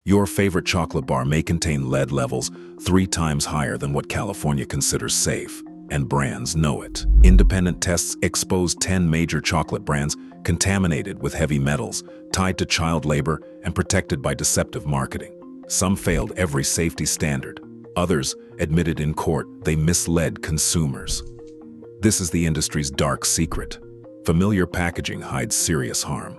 Your favorite chocolate bar may contain lead levels 3 times higher than what California considers safe, and brands know it. Independent tests exposed 10 major chocolate brands contaminated with heavy metals, tied to child labor, and protected by deceptive marketing. Some failed every safety standard. Others admitted in court they misled consumers. This is the industry's dark secret. Familiar packaging hides serious harm.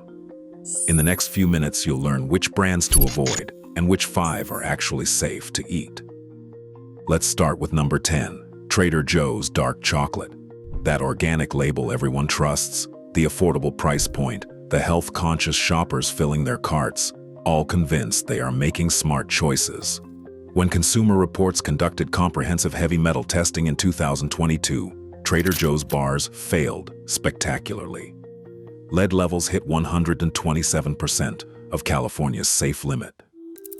In the next few minutes, you'll learn which brands to avoid and which 5 are actually safe to eat. Let's start with number 10, Trader Joe's dark chocolate. That organic label everyone trusts, the affordable price point, the health-conscious shoppers filling their carts, all convinced they are making smart choices. When Consumer Reports conducted comprehensive heavy metal testing in 2022, Trader Joe's bars failed spectacularly. Lead levels hit 127% of California's safe limit.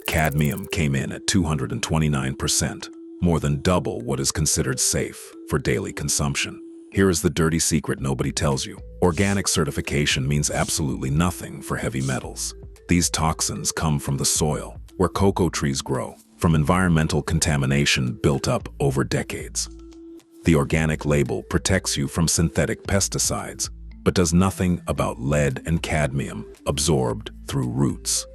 Cadmium came in at 229%, more than double what is considered safe for daily consumption. Here is the dirty secret nobody tells you. Organic certification means absolutely nothing for heavy metals. These toxins come from the soil, where cocoa trees grow, from environmental contamination built up over decades. The organic label protects you from synthetic pesticides, but does nothing about lead and cadmium absorbed through roots.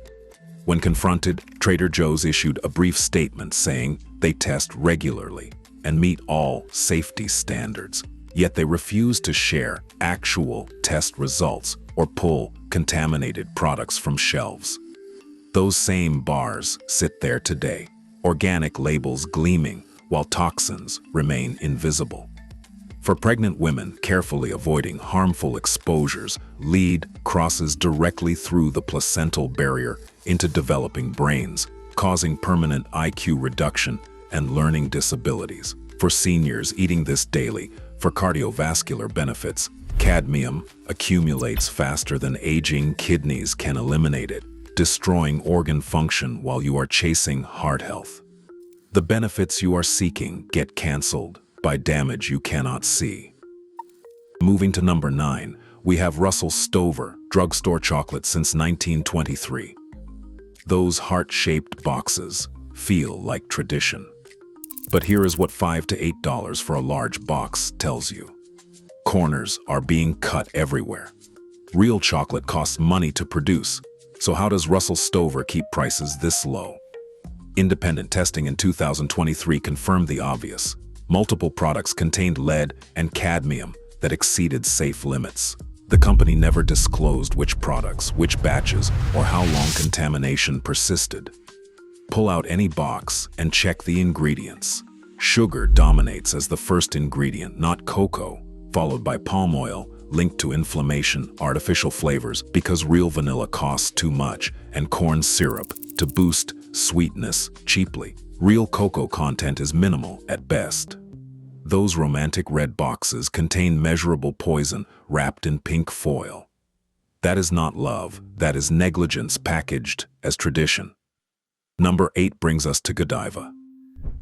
When confronted, Trader Joe's issued a brief statement saying they test regularly and meet all safety standards, yet they refuse to share actual test results or pull contaminated products from shelves. Those same bars sit there today, organic labels gleaming while toxins remain invisible. For pregnant women carefully avoiding harmful exposures, lead crosses directly through the placental barrier into developing brains, causing permanent IQ reduction and learning disabilities. For seniors eating this daily, for cardiovascular benefits, cadmium accumulates faster than aging kidneys can eliminate it, destroying organ function while you are chasing heart health. The benefits you are seeking get canceled by damage you cannot see. Moving to number 9, we have Russell Stover drugstore chocolate since 1923. Those heart-shaped boxes feel like tradition. But here is what $5 to $8 for a large box tells you. Corners are being cut everywhere. Real chocolate costs money to produce, so how does Russell Stover keep prices this low? Independent testing in 2023 confirmed the obvious. Multiple products contained lead and cadmium that exceeded safe limits. The company never disclosed which products, which batches, or how long contamination persisted. Pull out any box and check the ingredients. Sugar dominates as the first ingredient, not cocoa, followed by palm oil, linked to inflammation, artificial flavors because real vanilla costs too much, and corn syrup to boost sweetness cheaply. Real cocoa content is minimal at best. Those romantic red boxes contain measurable poison wrapped in pink foil. That is not love, that is negligence packaged as tradition. Number 8 brings us to Godiva.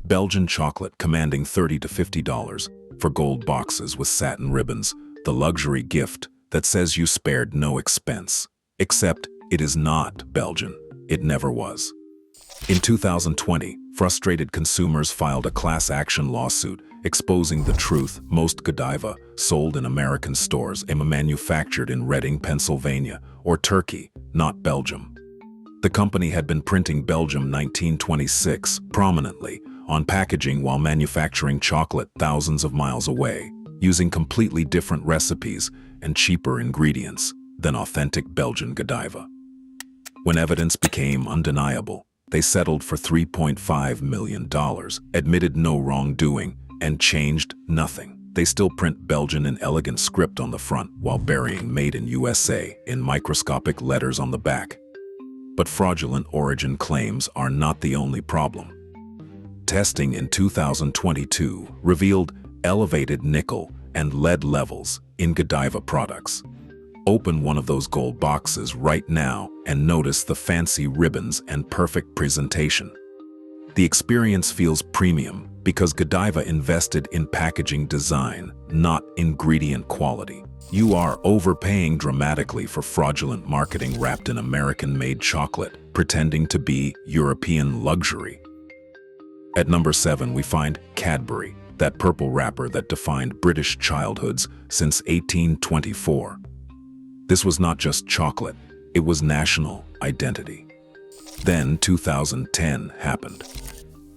Belgian chocolate commanding $30 to $50 for gold boxes with satin ribbons, the luxury gift that says you spared no expense. Except it is not Belgian. It never was. In 2020, frustrated consumers filed a class action lawsuit exposing the truth. Most Godiva sold in American stores are manufactured in Reading, Pennsylvania, or Turkey, not Belgium. The company had been printing Belgium 1926 prominently on packaging while manufacturing chocolate thousands of miles away, using completely different recipes and cheaper ingredients than authentic Belgian Godiva. When evidence became undeniable, they settled for $3.5 million, admitted no wrongdoing, and changed nothing. They still print Belgian in elegant script on the front while burying Made in USA in microscopic letters on the back. But fraudulent origin claims are not the only problem. Testing in 2022 revealed elevated nickel and lead levels in Godiva products. Open one of those gold boxes right now and notice the fancy ribbons and perfect presentation. The experience feels premium because Godiva invested in packaging design, not ingredient quality. You are overpaying dramatically for fraudulent marketing wrapped in American-made chocolate. pretending to be European luxury. At number 7, we find Cadbury, that purple wrapper that defined British childhoods since 1824. This was not just chocolate, it was national identity. Then 2010 happened.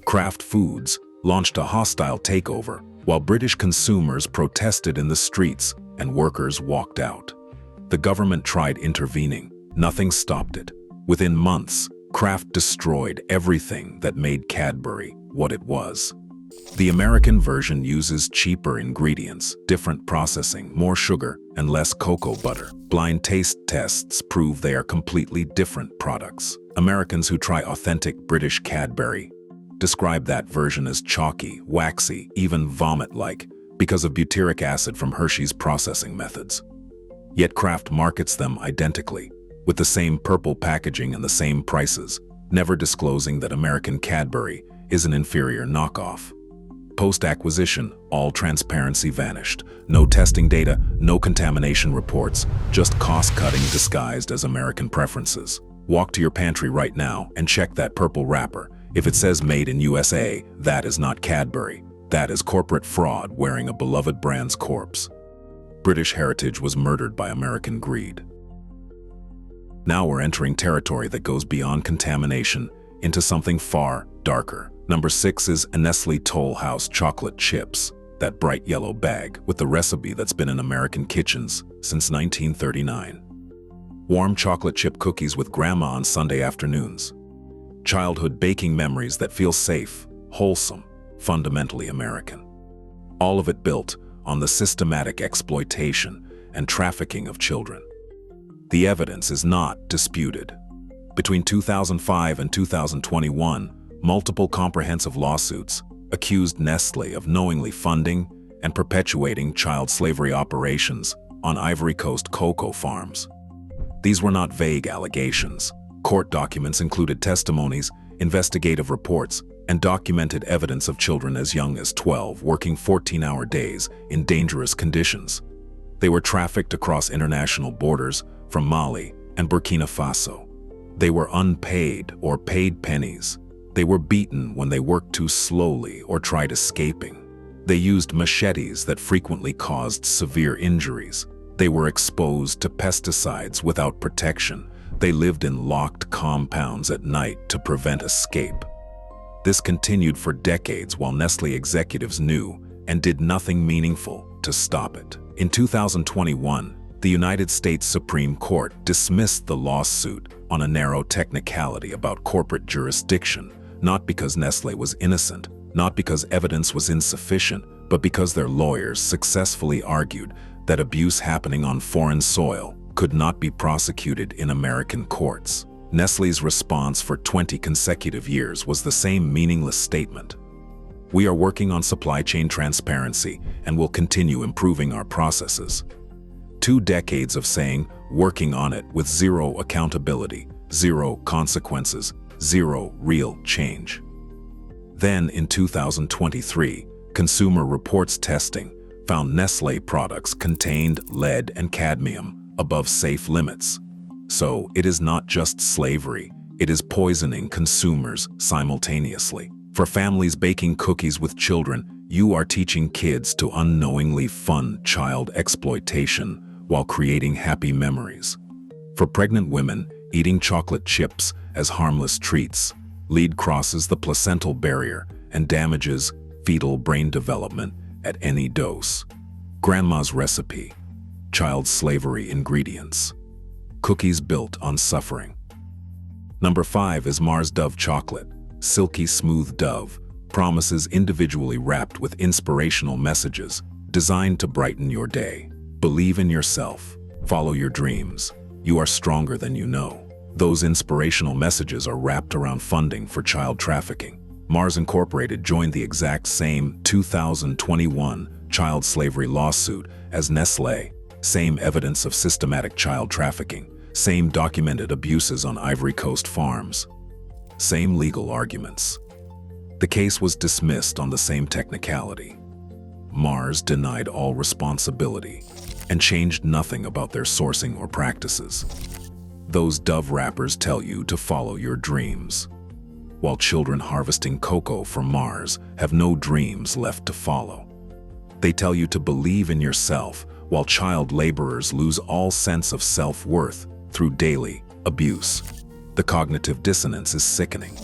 Kraft Foods launched a hostile takeover while British consumers protested in the streets and workers walked out. The government tried intervening. Nothing stopped it. Within months, Kraft destroyed everything that made Cadbury what it was. The American version uses cheaper ingredients, different processing, more sugar, and less cocoa butter. Blind taste tests prove they are completely different products. Americans who try authentic British Cadbury describe that version as chalky, waxy, even vomit-like because of butyric acid from Hershey's processing methods. Yet Kraft markets them identically, with the same purple packaging and the same prices, never disclosing that American Cadbury is an inferior knockoff. Post-acquisition, all transparency vanished. No testing data, no contamination reports, just cost-cutting disguised as American preferences. Walk to your pantry right now and check that purple wrapper. If it says made in USA, that is not Cadbury. That is corporate fraud wearing a beloved brand's corpse. British heritage was murdered by American greed. Now we're entering territory that goes beyond contamination into something far darker. Number 6 is Nestle Toll House chocolate chips, that bright yellow bag with the recipe that's been in American kitchens since 1939. Warm chocolate chip cookies with grandma on Sunday afternoons. Childhood baking memories that feel safe, wholesome, fundamentally American. All of it built on the systematic exploitation and trafficking of children. The evidence is not disputed. Between 2005 and 2021, multiple comprehensive lawsuits accused Nestle of knowingly funding and perpetuating child slavery operations on Ivory Coast cocoa farms. These were not vague allegations. Court documents included testimonies, investigative reports, and documented evidence of children as young as 12 working 14-hour days in dangerous conditions. They were trafficked across international borders from Mali and Burkina Faso. They were unpaid or paid pennies. They were beaten when they worked too slowly or tried escaping. They used machetes that frequently caused severe injuries. They were exposed to pesticides without protection. They lived in locked compounds at night to prevent escape. This continued for decades while Nestle executives knew and did nothing meaningful to stop it. In 2021, the United States Supreme Court dismissed the lawsuit on a narrow technicality about corporate jurisdiction, not because Nestle was innocent, not because evidence was insufficient, but because their lawyers successfully argued that abuse happening on foreign soil could not be prosecuted in American courts. Nestle's response for 20 consecutive years was the same meaningless statement. We are working on supply chain transparency and will continue improving our processes. 2 decades of saying, working on it with zero accountability, zero consequences, zero real change. Then in 2023, Consumer Reports testing found Nestle products contained lead and cadmium above safe limits. So it is not just slavery, it is poisoning consumers simultaneously. For families baking cookies with children, you are teaching kids to unknowingly fund child exploitation while creating happy memories. For pregnant women, eating chocolate chips as harmless treats lead crosses the placental barrier and damages fetal brain development at any dose. Grandma's recipe, child slavery ingredients, cookies built on suffering. Number 5 is Mars Dove chocolate, silky smooth dove, promises individually wrapped with inspirational messages designed to brighten your day. Believe in yourself, follow your dreams. You are stronger than you know. Those inspirational messages are wrapped around funding for child trafficking. Mars Incorporated joined the exact same 2021 child slavery lawsuit as Nestle. Same evidence of systematic child trafficking, same documented abuses on Ivory Coast farms, same legal arguments. The case was dismissed on the same technicality. Mars denied all responsibility and changed nothing about their sourcing or practices. Those Dove wrappers tell you to follow your dreams, while children harvesting cocoa from Mars have no dreams left to follow. They tell you to believe in yourself, while child laborers lose all sense of self-worth through daily abuse. The cognitive dissonance is sickening.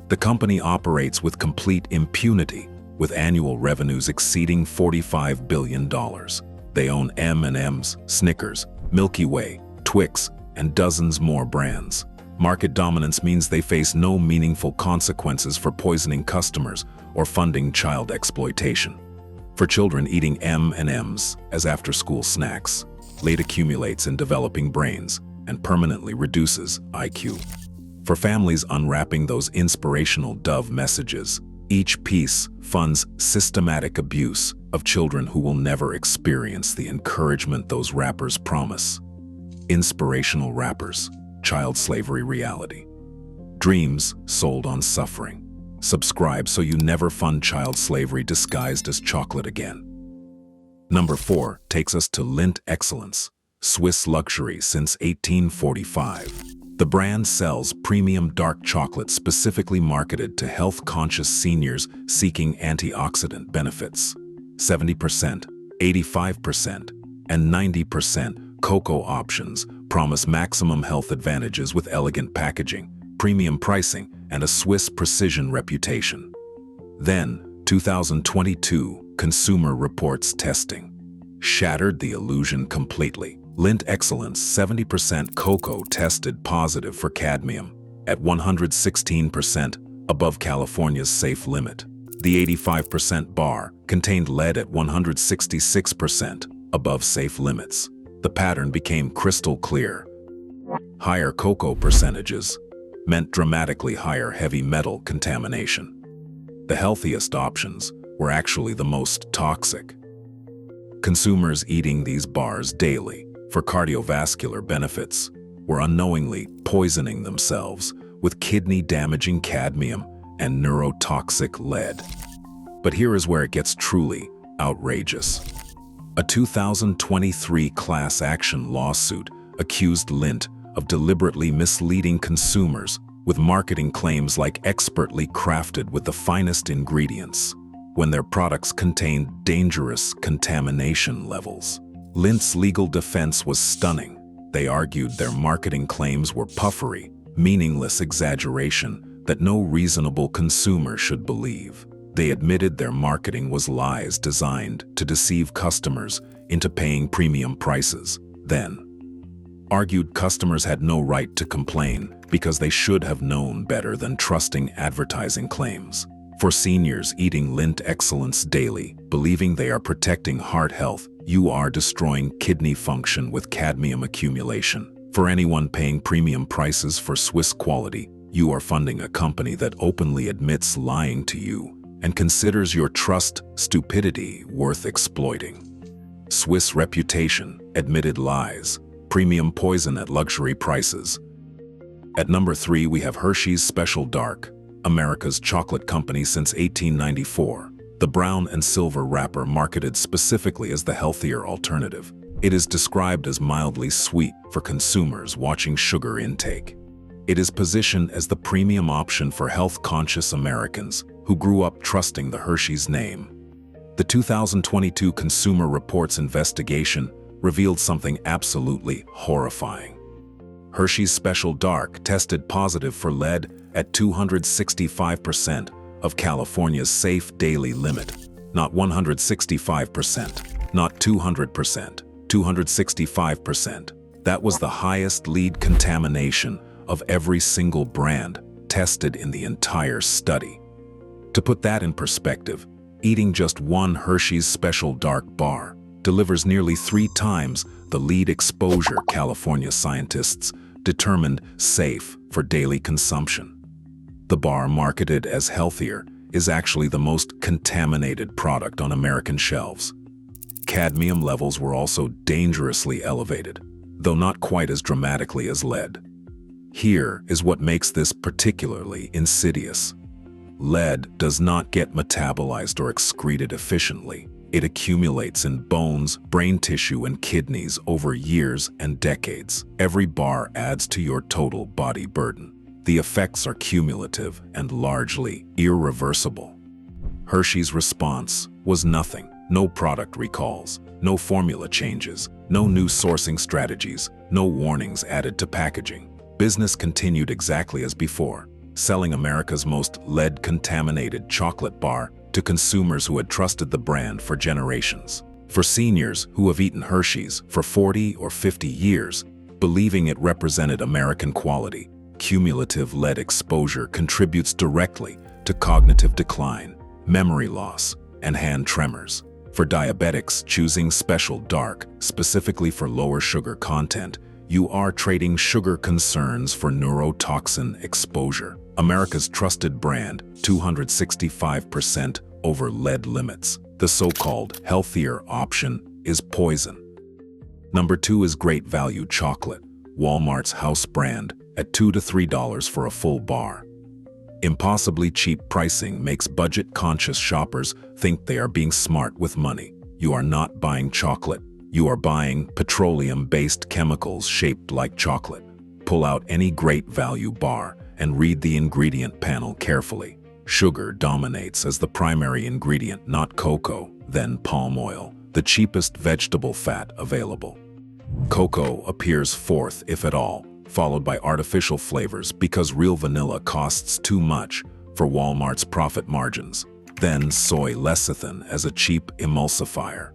The company operates with complete impunity, with annual revenues exceeding $45 billion. They own M&M's, Snickers, Milky Way, Twix, and dozens more brands. Market dominance means they face no meaningful consequences for poisoning customers or funding child exploitation. For children, eating M&M's as after-school snacks late accumulates in developing brains and permanently reduces IQ. For families, unwrapping those inspirational Dove messages, each piece funds systematic abuse of children who will never experience the encouragement those wrappers promise. Inspirational wrappers, child slavery reality. Dreams sold on suffering. Subscribe so you never fund child slavery disguised as chocolate again. Number 4 takes us to Lindt Excellence, Swiss luxury since 1845. The brand sells premium dark chocolate specifically marketed to health-conscious seniors seeking antioxidant benefits. 70%, 85%, and 90% cocoa options promise maximum health advantages with elegant packaging, premium pricing, and a Swiss precision reputation. Then, 2022 Consumer Reports testing shattered the illusion completely. Lindt Excellence 70% cocoa tested positive for cadmium at 116% above California's safe limit. The 85% bar contained lead at 166% above safe limits. The pattern became crystal clear. Higher cocoa percentages meant dramatically higher heavy metal contamination. The healthiest options were actually the most toxic. Consumers eating these bars daily for cardiovascular benefits were unknowingly poisoning themselves with kidney-damaging cadmium and neurotoxic lead. But here is where it gets truly outrageous. A 2023 class action lawsuit accused Lindt of deliberately misleading consumers with marketing claims like expertly crafted with the finest ingredients, when their products contained dangerous contamination levels. Lindt's legal defense was stunning. They argued their marketing claims were puffery, meaningless exaggeration that no reasonable consumer should believe. They admitted their marketing was lies designed to deceive customers into paying premium prices, then argued customers had no right to complain because they should have known better than trusting advertising claims. For seniors eating Lindt Excellence daily, believing they are protecting heart health, you are destroying kidney function with cadmium accumulation. For anyone paying premium prices for Swiss quality, you are funding a company that openly admits lying to you and considers your trust stupidity worth exploiting. Swiss reputation, admitted lies, premium poison at luxury prices. At number 3, we have Hershey's Special Dark, America's chocolate company since 1894. The brown and silver wrapper marketed specifically as the healthier alternative. It is described as mildly sweet for consumers watching sugar intake. It is positioned as the premium option for health-conscious Americans who grew up trusting the Hershey's name. The 2022 Consumer Reports investigation revealed something absolutely horrifying. Hershey's Special Dark tested positive for lead at 265% of California's safe daily limit. Not 165%, not 200%, 265%. That was the highest lead contamination of every single brand tested in the entire study. To put that in perspective, eating just one Hershey's Special Dark bar delivers nearly 3 times the lead exposure California scientists determined safe for daily consumption. The bar, marketed as healthier, is actually the most contaminated product on American shelves. Cadmium levels were also dangerously elevated, though not quite as dramatically as lead. Here is what makes this particularly insidious. Lead does not get metabolized or excreted efficiently. It accumulates in bones, brain tissue, and kidneys over years and decades. Every bar adds to your total body burden. The effects are cumulative and largely irreversible. Hershey's response was nothing. No product recalls, no formula changes, no new sourcing strategies, no warnings added to packaging. Business continued exactly as before, selling America's most lead-contaminated chocolate bar to consumers who had trusted the brand for generations. For seniors who have eaten Hershey's for 40 or 50 years, believing it represented American quality, cumulative lead exposure contributes directly to cognitive decline, memory loss, and hand tremors. For diabetics choosing Special Dark specifically for lower sugar content, you are trading sugar concerns for neurotoxin exposure. America's trusted brand, 265% over lead limits. The so-called healthier option is poison. Number 2 is Great Value Chocolate, Walmart's house brand, at $2 to $3 for a full bar. Impossibly cheap pricing makes budget-conscious shoppers think they are being smart with money. You are not buying chocolate. You are buying petroleum-based chemicals shaped like chocolate. Pull out any Great Value bar and read the ingredient panel carefully. Sugar dominates as the primary ingredient, not cocoa, then palm oil, the cheapest vegetable fat available. Cocoa appears fourth, if at all, followed by artificial flavors because real vanilla costs too much for Walmart's profit margins. Then soy lecithin as a cheap emulsifier.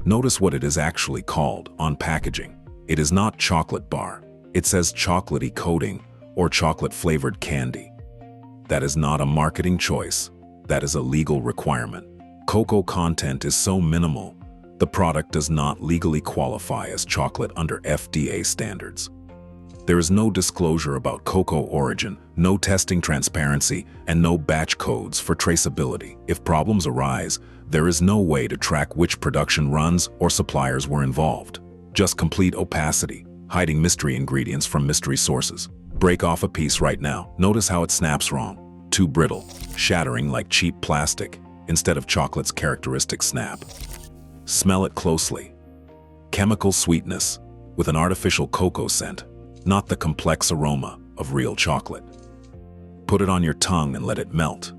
Notice what it is actually called on packaging. It is not chocolate bar. It says chocolatey coating or chocolate-flavored candy. That is not a marketing choice. That is a legal requirement. Cocoa content is so minimal, the product does not legally qualify as chocolate under FDA standards. There is no disclosure about cocoa origin, no testing transparency, and no batch codes for traceability. If problems arise, there is no way to track which production runs or suppliers were involved. Just complete opacity, hiding mystery ingredients from mystery sources. Break off a piece right now. Notice how it snaps wrong. Too brittle, shattering like cheap plastic instead of chocolate's characteristic snap. Smell it closely. Chemical sweetness with an artificial cocoa scent, not the complex aroma of real chocolate. Put it on your tongue and let it melt.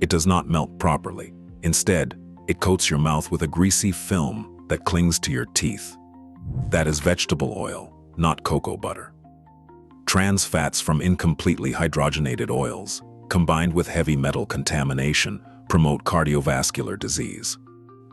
It does not melt properly. Instead, it coats your mouth with a greasy film that clings to your teeth. That is vegetable oil, not cocoa butter. Trans fats from incompletely hydrogenated oils, combined with heavy metal contamination, promote cardiovascular disease.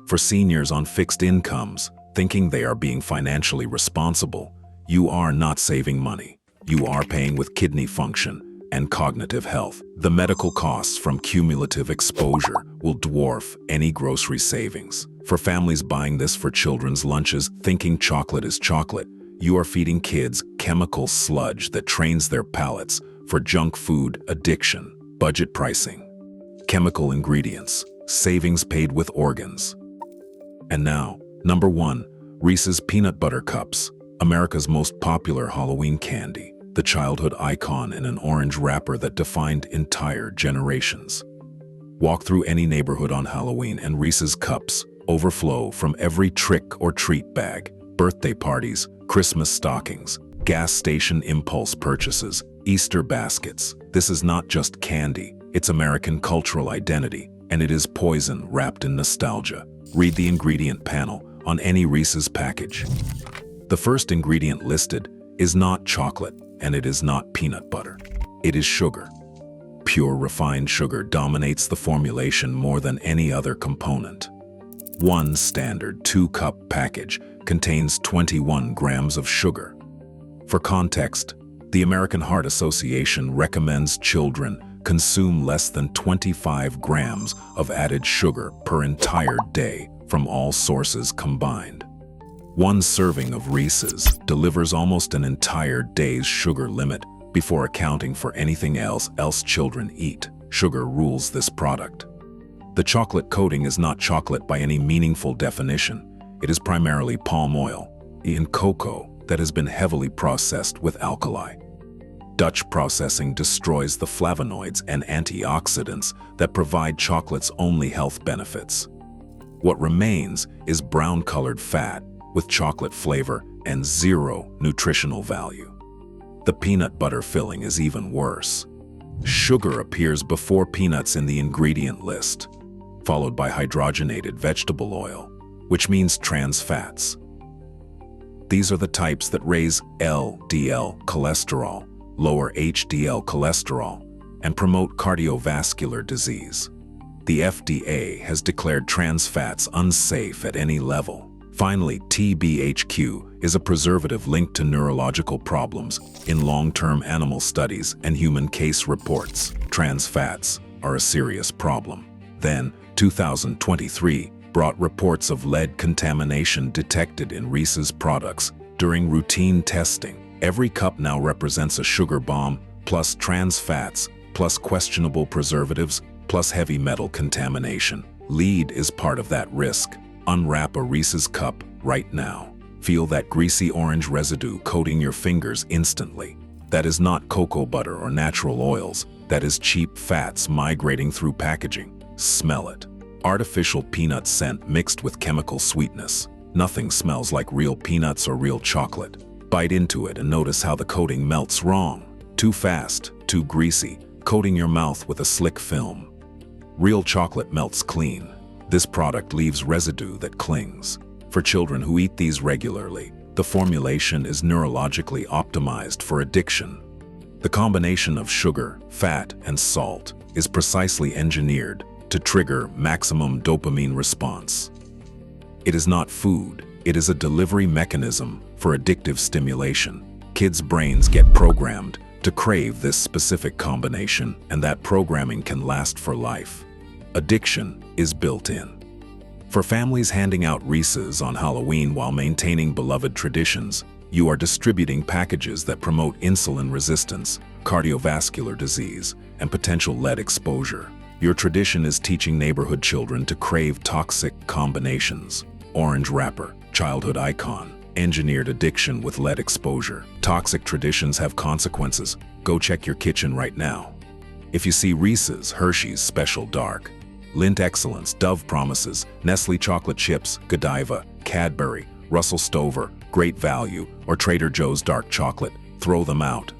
For seniors on fixed incomes, thinking they are being financially responsible, you are not saving money. You are paying with kidney function and cognitive health. The medical costs from cumulative exposure will dwarf any grocery savings. For families buying this for children's lunches, thinking chocolate is chocolate, you are feeding kids chemical sludge that trains their palates for junk food addiction. Budget pricing, chemical ingredients, savings paid with organs. And now, number 1, Reese's Peanut Butter Cups, America's most popular Halloween candy, the childhood icon in an orange wrapper that defined entire generations. Walk through any neighborhood on Halloween and Reese's Cups overflow from every trick or treat bag, birthday parties, Christmas stockings, gas station impulse purchases, Easter baskets. This is not just candy, it's American cultural identity, and it is poison wrapped in nostalgia. Read the ingredient panel on any Reese's package. The first ingredient listed is not chocolate, and it is not peanut butter. It is sugar. Pure refined sugar dominates the formulation more than any other component. One standard 2-cup package contains 21 grams of sugar. For context, the American Heart Association recommends children consume less than 25 grams of added sugar per entire day from all sources combined. One serving of Reese's delivers almost an entire day's sugar limit before accounting for anything else children eat. Sugar rules this product. The chocolate coating is not chocolate by any meaningful definition. It is primarily palm oil in cocoa that has been heavily processed with alkali. Dutch processing destroys the flavonoids and antioxidants that provide chocolate's only health benefits. What remains is brown-colored fat with chocolate flavor and zero nutritional value. The peanut butter filling is even worse. Sugar appears before peanuts in the ingredient list, followed by hydrogenated vegetable oil, which means trans fats. These are the types that raise LDL cholesterol, lower HDL cholesterol, and promote cardiovascular disease. The FDA has declared trans fats unsafe at any level. Finally, TBHQ is a preservative linked to neurological problems in long-term animal studies and human case reports. Trans fats are a serious problem. Then, 2023 brought reports of lead contamination detected in Reese's products during routine testing. Every cup now represents a sugar bomb, plus trans fats, plus questionable preservatives, plus heavy metal contamination. Lead is part of that risk. Unwrap a Reese's cup right now. Feel that greasy orange residue coating your fingers instantly. That is not cocoa butter or natural oils. That is cheap fats migrating through packaging. Smell it. Artificial peanut scent mixed with chemical sweetness. Nothing smells like real peanuts or real chocolate. Bite into it and notice how the coating melts wrong. Too fast, too greasy, coating your mouth with a slick film. Real chocolate melts clean. This product leaves residue that clings. For children who eat these regularly, the formulation is neurologically optimized for addiction. The combination of sugar, fat, and salt is precisely engineered to trigger maximum dopamine response. It is not food, it is a delivery mechanism for addictive stimulation. Kids' brains get programmed to crave this specific combination, and that programming can last for life. Addiction is built in. For families handing out Reese's on Halloween while maintaining beloved traditions, you are distributing packages that promote insulin resistance, cardiovascular disease, and potential lead exposure. Your tradition is teaching neighborhood children to crave toxic combinations. Orange wrapper, childhood icon, engineered addiction with lead exposure. Toxic traditions have consequences. Go check your kitchen right now. If you see Reese's, Hershey's Special Dark, Lindt Excellence, Dove Promises, Nestle Chocolate Chips, Godiva, Cadbury, Russell Stover, Great Value, or Trader Joe's Dark Chocolate, throw them out.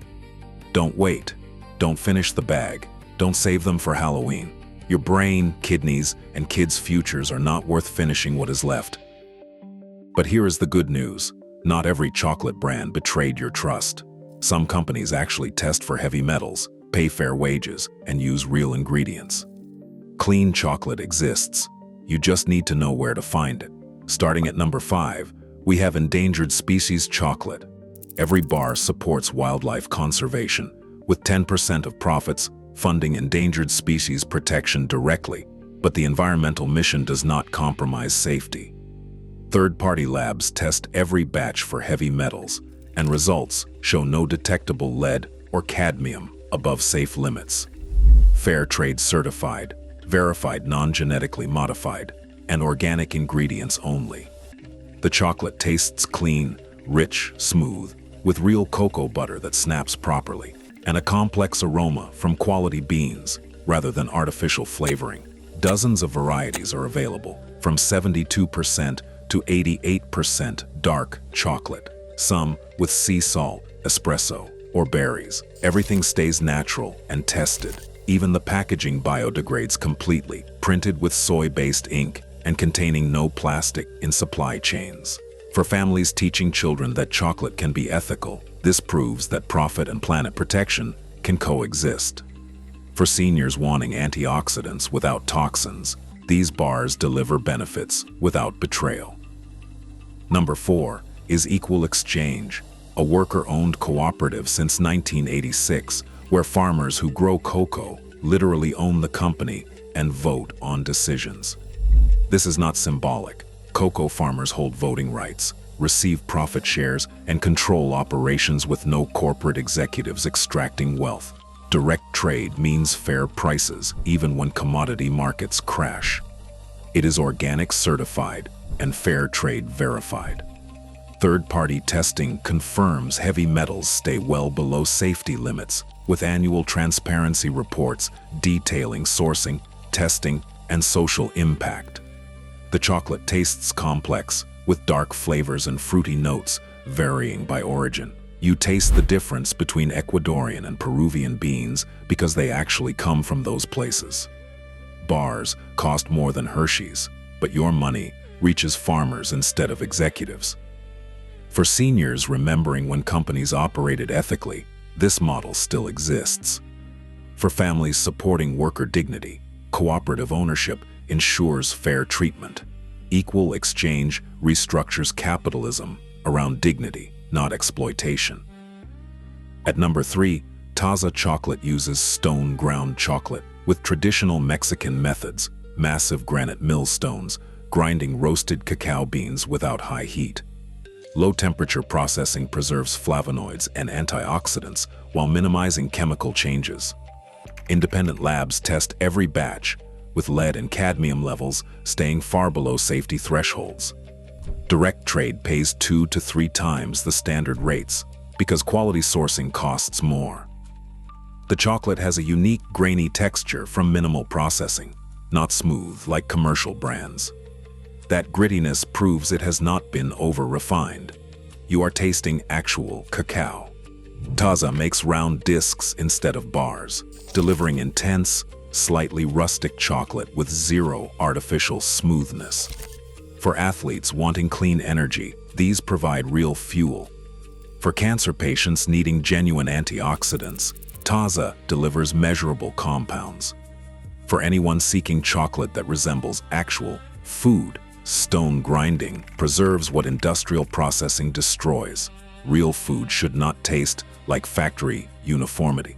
Don't wait. Don't finish the bag. Don't save them for Halloween. Your brain, kidneys, and kids' futures are not worth finishing what is left. But here is the good news. Not every chocolate brand betrayed your trust. Some companies actually test for heavy metals, pay fair wages, and use real ingredients. Clean chocolate exists. You just need to know where to find it. Starting at number 5, we have endangered species chocolate. Every bar supports wildlife conservation, with 10% of profits funding endangered species protection directly, but the environmental mission does not compromise safety. Third-party labs test every batch for heavy metals, and results show no detectable lead or cadmium above safe limits. Fair trade certified, verified non-genetically modified, and organic ingredients only. The chocolate tastes clean, rich, smooth, with real cocoa butter that snaps properly, and a complex aroma from quality beans rather than artificial flavoring. Dozens of varieties are available, from 72% to 88% dark chocolate, some with sea salt, espresso, or berries. Everything stays natural and tested. Even the packaging biodegrades completely, printed with soy-based ink and containing no plastic in supply chains. For families teaching children that chocolate can be ethical, this proves that profit and planet protection can coexist. For seniors wanting antioxidants without toxins, these bars deliver benefits without betrayal. Number 4 is Equal Exchange, a worker-owned cooperative since 1986, where farmers who grow cocoa literally own the company and vote on decisions. This is not symbolic. Cocoa farmers hold voting rights, receive profit shares, and control operations with no corporate executives extracting wealth. Direct trade means fair prices, even when commodity markets crash. It is organic certified and fair trade verified. Third-party testing confirms heavy metals stay well below safety limits, with annual transparency reports detailing sourcing, testing, and social impact. The chocolate tastes complex, with dark flavors and fruity notes, varying by origin. You taste the difference between Ecuadorian and Peruvian beans because they actually come from those places. Bars cost more than Hershey's, but your money reaches farmers instead of executives. For seniors remembering when companies operated ethically, this model still exists. For families supporting worker dignity, cooperative ownership ensures fair treatment. Equal exchange restructures capitalism around dignity, not exploitation. At number 3, Taza chocolate uses stone-ground chocolate with traditional Mexican methods, massive granite millstones, grinding roasted cacao beans without high heat. Low-temperature processing preserves flavonoids and antioxidants while minimizing chemical changes. Independent labs test every batch, with lead and cadmium levels staying far below safety thresholds. Direct trade pays 2 to 3 times the standard rates because quality sourcing costs more. The chocolate has a unique grainy texture from minimal processing, not smooth like commercial brands. That grittiness proves it has not been over-refined. You are tasting actual cacao. Taza makes round discs instead of bars, delivering intense, slightly rustic chocolate with zero artificial smoothness. For athletes wanting clean energy, these provide real fuel. For cancer patients needing genuine antioxidants, Taza delivers measurable compounds. For anyone seeking chocolate that resembles actual food, stone grinding preserves what industrial processing destroys. Real food should not taste like factory uniformity.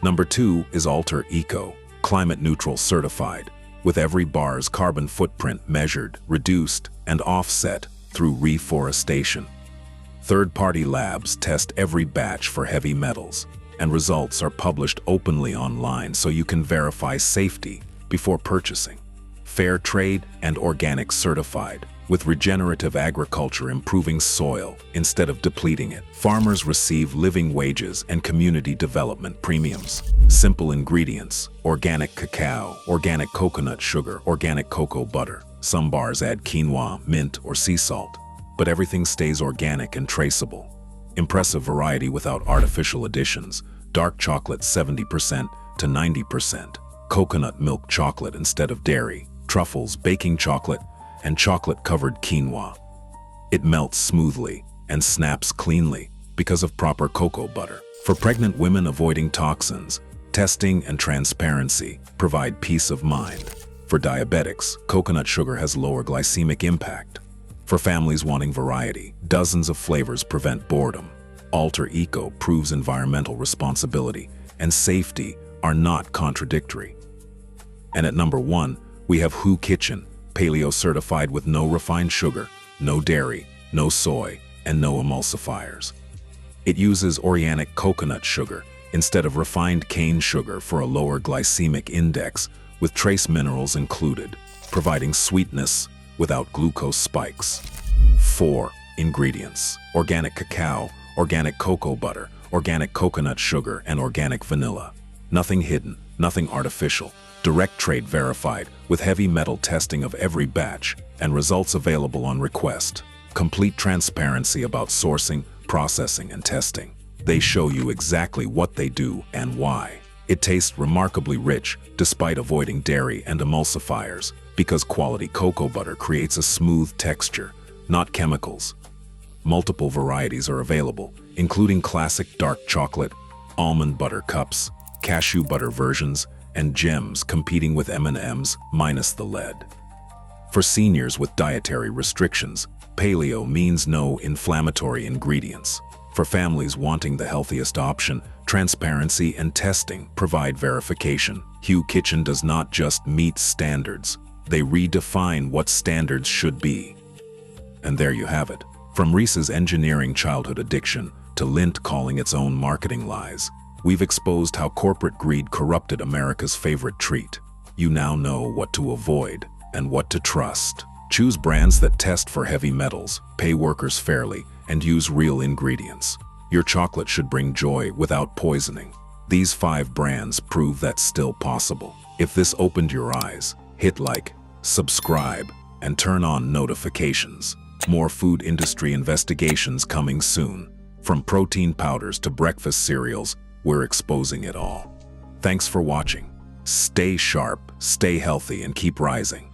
Number 2 is Alter Eco, climate neutral certified, with every bar's carbon footprint measured, reduced, and offset through reforestation. Third-party labs test every batch for heavy metals, and results are published openly online so you can verify safety before purchasing. Fair trade and organic certified, with regenerative agriculture improving soil instead of depleting it. Farmers receive living wages and community development premiums. Simple ingredients: organic cacao, organic coconut sugar, organic cocoa butter. Some bars add quinoa, mint, or sea salt, but everything stays organic and traceable. Impressive variety without artificial additions. Dark chocolate 70% to 90%. Coconut milk chocolate instead of dairy. Truffles, baking chocolate, and chocolate-covered quinoa. It melts smoothly and snaps cleanly because of proper cocoa butter. For pregnant women avoiding toxins, testing and transparency provide peace of mind. For diabetics, coconut sugar has lower glycemic impact. For families wanting variety, dozens of flavors prevent boredom. Alter Eco proves environmental responsibility and safety are not contradictory. And at number 1, we have Who Kitchen, paleo certified with no refined sugar, no dairy, no soy, and no emulsifiers. It uses organic coconut sugar instead of refined cane sugar for a lower glycemic index with trace minerals included, providing sweetness without glucose spikes. 4 ingredients: organic cacao, organic cocoa butter, organic coconut sugar, and organic vanilla. Nothing hidden, nothing artificial. Direct trade verified with heavy metal testing of every batch and results available on request. Complete transparency about sourcing, processing, and testing. They show you exactly what they do and why. It tastes remarkably rich despite avoiding dairy and emulsifiers because quality cocoa butter creates a smooth texture, not chemicals. Multiple varieties are available, including classic dark chocolate, almond butter cups, cashew butter versions, and gems competing with M&Ms minus the lead. For seniors with dietary restrictions, paleo means no inflammatory ingredients. For families wanting the healthiest option, transparency and testing provide verification. Who Kitchen does not just meet standards, they redefine what standards should be. And there you have it. From Reese's engineering childhood addiction to Lindt calling its own marketing lies, we've exposed how corporate greed corrupted America's favorite treat. You now know what to avoid and what to trust. Choose brands that test for heavy metals, pay workers fairly, and use real ingredients. Your chocolate should bring joy without poisoning. These 5 brands prove that's still possible. If this opened your eyes, hit like, subscribe, and turn on notifications. More food industry investigations coming soon. From protein powders to breakfast cereals, we're exposing it all. Thanks for watching. Stay sharp, stay healthy, and keep rising.